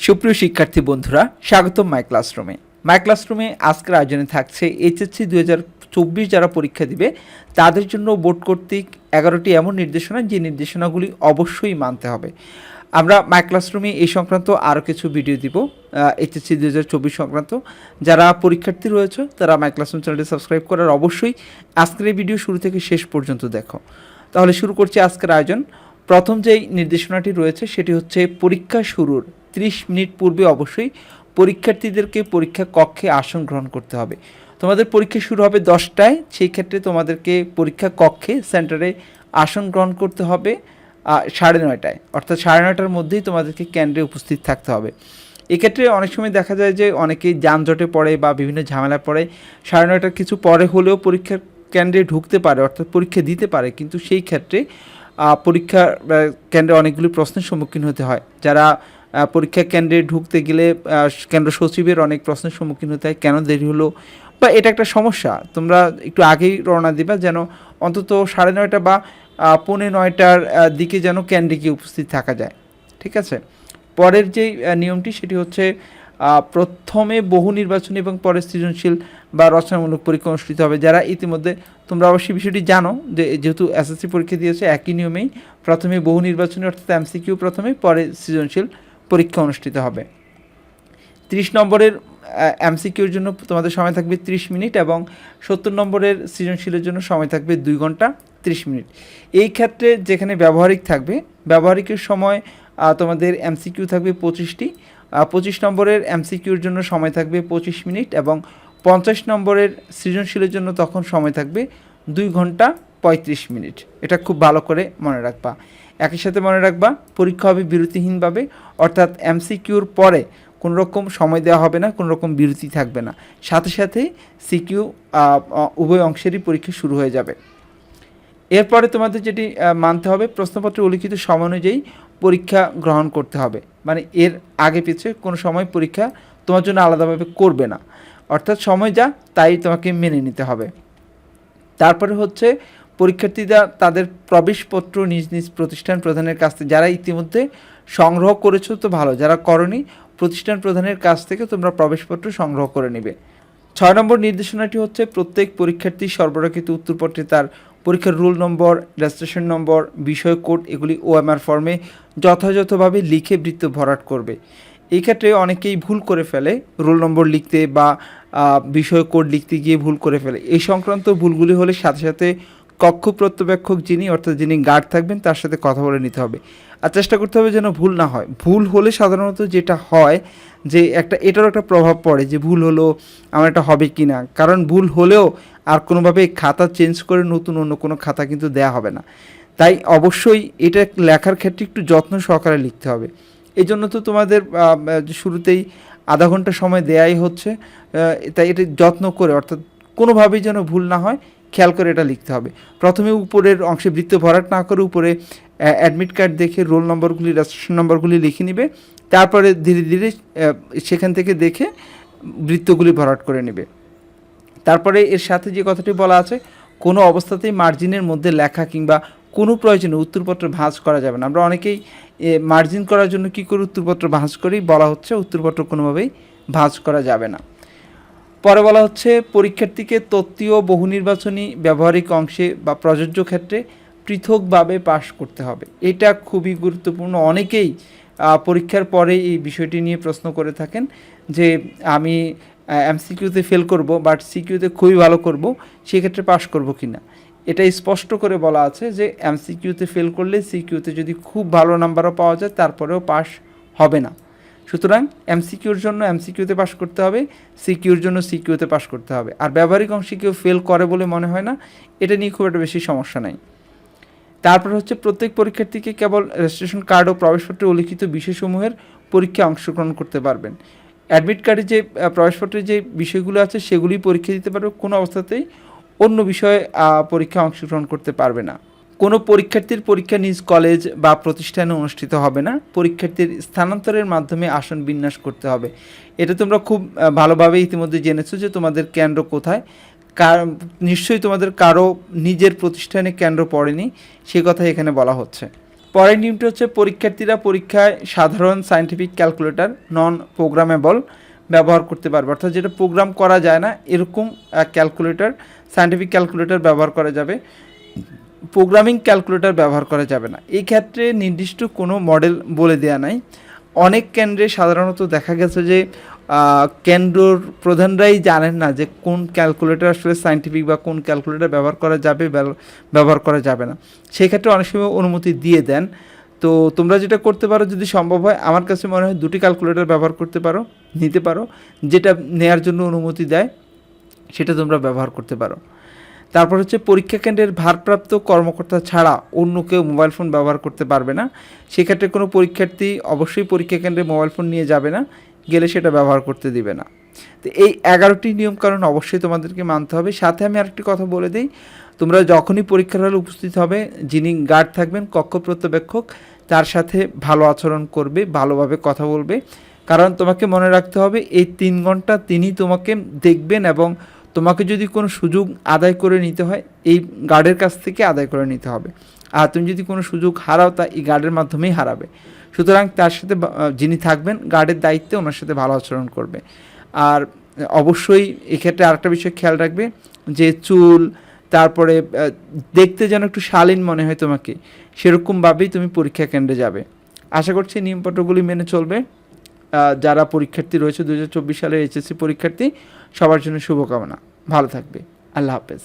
সুপ্রিয় শিক্ষার্থী বন্ধুরা, স্বাগতম মাই ক্লাসরুমে। মাই ক্লাসরুমে আজকের আয়োজনে থাকছে এইচএসসি 2024 যারা পরীক্ষা দিবে তাদের জন্য বোর্ড কর্তৃক 11টি এমন নির্দেশনা, যে নির্দেশনাগুলি অবশ্যই মানতে হবে। আমরা মাই ক্লাসরুমে এই সংক্রান্ত আরও কিছু ভিডিও দিব এইচএসসি 2024 সংক্রান্ত। যারা পরীক্ষার্থী রয়েছে তারা মাই ক্লাসরুম চ্যানেলটি সাবস্ক্রাইব করার অবশ্যই আজকের এই ভিডিও শুরু থেকে শেষ পর্যন্ত দেখো। তাহলে শুরু করছি আজকের আয়োজন। প্রথম যেই নির্দেশনাটি রয়েছে সেটি হচ্ছে পরীক্ষা শুরুর 30 মিনিট পূর্বে অবশ্যই পরীক্ষার্থীদেরকে পরীক্ষা কক্ষে আসন গ্রহণ করতে হবে। তোমাদের পরীক্ষা শুরু হবে 10টায়, সেই ক্ষেত্রে তোমাদেরকে পরীক্ষা কক্ষে সেন্টারে আসন গ্রহণ করতে হবে 9:30টায়, অর্থাৎ 9:30টার মধ্যেই তোমাদেরকে কেন্দ্রে উপস্থিত থাকতে হবে। এক্ষেত্রে অনেক সময় দেখা যায় যে অনেকেই যানজটে পড়ে বা বিভিন্ন ঝামেলা পড়ে 9:30টার কিছু পরে হলেও পরীক্ষার কেন্দ্রে ঢুকতে পারে, অর্থাৎ পরীক্ষা দিতে পারে, কিন্তু সেই ক্ষেত্রে পরীক্ষা কেন্দ্রে অনেকগুলি প্রশ্নের সম্মুখীন হতে হয়। যারা পরীক্ষা কেন্দ্রে ঢুকতে গেলে কেন্দ্র সচিবের অনেক প্রশ্নের সম্মুখীন হতে হয়, কেন দেরি হলো, বা এটা একটা সমস্যা। তোমরা একটু আগেই রওনা দিবা, যেন অন্তত 9:30 বা 9:45টার দিকে যেন কেন্দ্রে গিয়ে উপস্থিত থাকা যায়। ঠিক আছে। পরের যেই নিয়মটি সেটি হচ্ছে প্রথমে বহু নির্বাচনী এবং পরে সৃজনশীল বা রচনামূলক পরীক্ষা অনুষ্ঠিত হবে। যারা ইতিমধ্যে তোমরা অবশ্যই বিষয়টি জানো যে যেহেতু এসএসসি পরীক্ষা দিয়েছে, একই নিয়মেই প্রথমে বহু নির্বাচনী অর্থাৎ এমসিকিউ প্রথমে, পরে সৃজনশীল পরীক্ষা অনুষ্ঠিত হবে। 30 নম্বরের এমসিকিউর জন্য তোমাদের সময় থাকবে 30 মিনিট এবং 70 নম্বরের সৃজনশীলের জন্য সময় থাকবে 2 ঘন্টা 30 মিনিট। এই ক্ষেত্রে যেখানে ব্যবহারিক থাকবে, ব্যবহারিকের সময় তোমাদের এমসিকিউ থাকবে 25টি। 25 নম্বরের এমসিকিউর জন্য সময় থাকবে 25 মিনিট এবং 50 নম্বরের সৃজনশীলের জন্য তখন সময় থাকবে 2 ঘন্টা 35 মিনিট। এটা খুব ভালো করে মনে রাখবা। একই সাথে মনে রাখবা পরীক্ষা হবে বিরতিহীনভাবে, অর্থাৎ এমসিকিউর পরে কোনো রকম সময় দেওয়া হবে না, কোনো রকম বিরতি থাকবে না, সাথে সাথে সিকিউ উভয় অংশেরই পরীক্ষা শুরু হয়ে যাবে। এরপরে তোমাদের যেটি মানতে হবে, প্রশ্নপত্রে উল্লিখিত সময় অনুযায়ী পরীক্ষা গ্রহণ করতে হবে। মানে এর আগে পিছে কোনো সময় পরীক্ষা তোমার জন্য আলাদাভাবে করবে না, অর্থাৎ সময় যা তাই তোমাকে মেনে নিতে হবে। তারপরে হচ্ছে পরীক্ষার্থীরা তাদের প্রবেশপত্র নিজ নিজ প্রতিষ্ঠান প্রধানের কাছ থেকে, যারা ইতিমধ্যে সংগ্রহ করেছো তো ভালো, যারা করনি প্রতিষ্ঠান প্রধানের কাছ থেকে তোমরা প্রবেশপত্র সংগ্রহ করে নেবে। 6 নম্বর নির্দেশনাটি হচ্ছে প্রত্যেক পরীক্ষার্থী সরবরাহিত উত্তরপত্রে তার পরীক্ষার রোল নম্বর, রেজিস্ট্রেশন নম্বর, বিষয় কোড এগুলি ওএমআর ফর্মে যথাযথভাবে লিখে বৃত্ত ভরাট করবে। এই ক্ষেত্রে অনেকেই ভুল করে ফেলে, রোল নম্বর লিখতে বা বিষয় কোড লিখতে গিয়ে ভুল করে ফেলে। এই সংক্রান্ত ভুলগুলি হলে সাথে সাথে কক্ষ পর্যবেক্ষক যিনি, অর্থাৎ যিনি গার্ড থাকবেন, তার সাথে কথা বলে নিতে হবে। আর চেষ্টা করতে হবে যেন ভুল না হয়। ভুল হলে সাধারণত যেটা হয় যে এটারও একটা প্রভাব পড়ে যে ভুল হলো, আমার এটা হবে কি না, কারণ ভুল হলেও আর কোনোভাবে খাতা চেঞ্জ করে নতুন অন্য কোনো খাতা কিন্তু দেয়া হবে না। তাই অবশ্যই এটা লেখার ক্ষেত্রে একটু যত্ন সহকারে লিখতে হবে। এই জন্য তো তোমাদের শুরুতেই আধা ঘন্টা সময় দেয়াই হচ্ছে, তাই এটা যত্ন করে, অর্থাৎ কোনোভাবেই যেন ভুল না হয় খেয়াল করে এটা লিখতে হবে। প্রথমে উপরের অংশে বৃত্ত ভরাট না করে উপরে অ্যাডমিট কার্ড দেখে রোল নম্বরগুলি, রেজিস্ট্রেশন নম্বরগুলি লিখে নিবে, তারপরে ধীরে ধীরে সেখান থেকে দেখে বৃত্তগুলি ভরাট করে নেবে। তারপরে এর সাথে যে কথাটি বলা আছে, কোনো অবস্থাতেই মার্জিনের মধ্যে লেখা কিংবা কোনো প্রয়োজনে উত্তরপত্র ভাঁজ করা যাবে না। আমরা অনেকেই মার্জিন করার জন্য কী করে উত্তরপত্র ভাঁজ করি, বলা হচ্ছে উত্তরপত্র কোনোভাবেই ভাঁজ করা যাবে না। পরে বলা হচ্ছে পরীক্ষার্থীকে তত্ত্বীয়, বহু নির্বাচনী, ব্যবহারিক অংশে বা প্রযোজ্য ক্ষেত্রে পৃথকভাবে পাশ করতে হবে। এটা খুবই গুরুত্বপূর্ণ। অনেকেই পরীক্ষার পরে এই বিষয়টি নিয়ে প্রশ্ন করে থাকেন যে আমি এমসিকিউতে ফেল করব বাট সিকিউতে খুবই ভালো করব, সেক্ষেত্রে পাশ করব কি না। এটা স্পষ্ট করে বলা আছে যে এমসিকিউতে ফেল করলে সিকিউতে যদি খুব ভালো নাম্বারও পাওয়া যায় তারপরেও পাশ হবে না। সুতরাং এমসিকিউর জন্য এমসিকিউতে পাশ করতে হবে, সিকিউর জন্য সিকিউতে পাশ করতে হবে। আর ব্যবহারিক অংশে কেউ ফেল করে বলে মনে হয় না, এটা নিয়ে খুব একটা বেশি সমস্যা নাই। তারপর হচ্ছে প্রত্যেক পরীক্ষার্থীকে কেবল রেজিস্ট্রেশন কার্ড ও প্রবেশপত্রে উল্লিখিত বিষয়সমূহের পরীক্ষায় অংশগ্রহণ করতে পারবেন। অ্যাডমিট কার্ডে যে প্রবেশপত্রের যে বিষয়গুলো আছে সেগুলি পরীক্ষা দিতে পারবে, কোনো অবস্থাতেই অন্য বিষয়ে পরীক্ষায় অংশগ্রহণ করতে পারবে না। কোনো পরীক্ষার্থীর পরীক্ষা নিজ কলেজ বা প্রতিষ্ঠানে অনুষ্ঠিত হবে না। পরীক্ষার্থীর স্থানান্তরের মাধ্যমে আসন বিন্যাস করতে হবে। এটা তোমরা খুব ভালোভাবে ইতিমধ্যে জেনেছো যে তোমাদের কেন্দ্র কোথায়। নিশ্চয়ই তোমাদের কারো নিজের প্রতিষ্ঠানে কেন্দ্র পড়েনি, সে কথা এখানে বলা হচ্ছে। পরের নিয়মটি হচ্ছে পরীক্ষার্থীরা পরীক্ষায় সাধারণ সায়েন্টিফিক ক্যালকুলেটর নন প্রোগ্রামেবল ব্যবহার করতে পারবে, অর্থাৎ যেটা প্রোগ্রাম করা যায় না এরকম ক্যালকুলেটর, সায়েন্টিফিক ক্যালকুলেটর ব্যবহার করা যাবে, প্রোগ্রামিং ক্যালকুলেটর ব্যবহার করা যাবে না। এই ক্ষেত্রে নির্দিষ্ট কোনো মডেল বলে দেওয়া নাই। অনেক কেন্দ্রে সাধারণত দেখা গেছে যে কেন্দ্রর প্রধানরাই জানেন না যে কোন ক্যালকুলেটর আসলে সায়েন্টিফিক বা কোন ক্যালকুলেটর ব্যবহার করা যাবে ব্যবহার করা যাবে না, সেই ক্ষেত্রে অনেক সময় অনুমতি দিয়ে দেন। তো তোমরা যেটা করতে পারো যদি সম্ভব হয়, আমার কাছে মনে হয় দুটি ক্যালকুলেটর ব্যবহার করতে পারো, নিতে পারো, যেটা নেয়ার জন্য অনুমতি দেয় সেটা তোমরা ব্যবহার করতে পারো। তারপর হচ্ছে পরীক্ষা কেন্দ্রের ভারপ্রাপ্ত কর্মকর্তা ছাড়া অন্য কেউ মোবাইল ফোন ব্যবহার করতে পারবে না। সেক্ষেত্রে কোনো পরীক্ষার্থী অবশ্যই পরীক্ষা কেন্দ্রে মোবাইল ফোন নিয়ে যাবে না, গেলে সেটা ব্যবহার করতে দিবে না। তো এই 11টি নিয়মকানুন অবশ্যই তোমাদেরকে মানতে হবে। সাথে আমি আরেকটি কথা বলে দিই, তোমরা যখনই পরীক্ষার হলে উপস্থিত হবে, যিনি গার্ড থাকবেন কক্ষ পর্যবেক্ষক, তার সাথে ভালো আচরণ করবে, ভালোভাবে কথা বলবে। কারণ তোমাকে মনে রাখতে হবে এই 3 ঘন্টা তিনি তোমাকে দেখবেন এবং তোমাকে যদি কোনো সুযোগ আদায় করে নিতে হয় এই গার্ডের কাছ থেকে আদায় করে নিতে হবে। আর তুমি যদি কোনো সুযোগ হারাও তা এই গার্ডের মাধ্যমেই হারাবে। সুতরাং তার সাথে যিনি থাকবেন গার্ডের দায়িত্বে, ওনার সাথে ভালো আচরণ করবে। আর অবশ্যই এক্ষেত্রে আরেকটা বিষয় খেয়াল রাখবে যে চুল, তারপরে দেখতে যেন একটু শালীন মনে হয় তোমাকে, সেরকমভাবেই তুমি পরীক্ষা কেন্দ্রে যাবে। আশা করছি নিয়মপত্রগুলি মেনে চলবে। যারা পরীক্ষার্থী রয়েছে 2024 সালের এইচএসসি পরীক্ষার্থী, সবার জন্য শুভকামনা। ভালো থাকবে। আল্লাহ হাফেজ।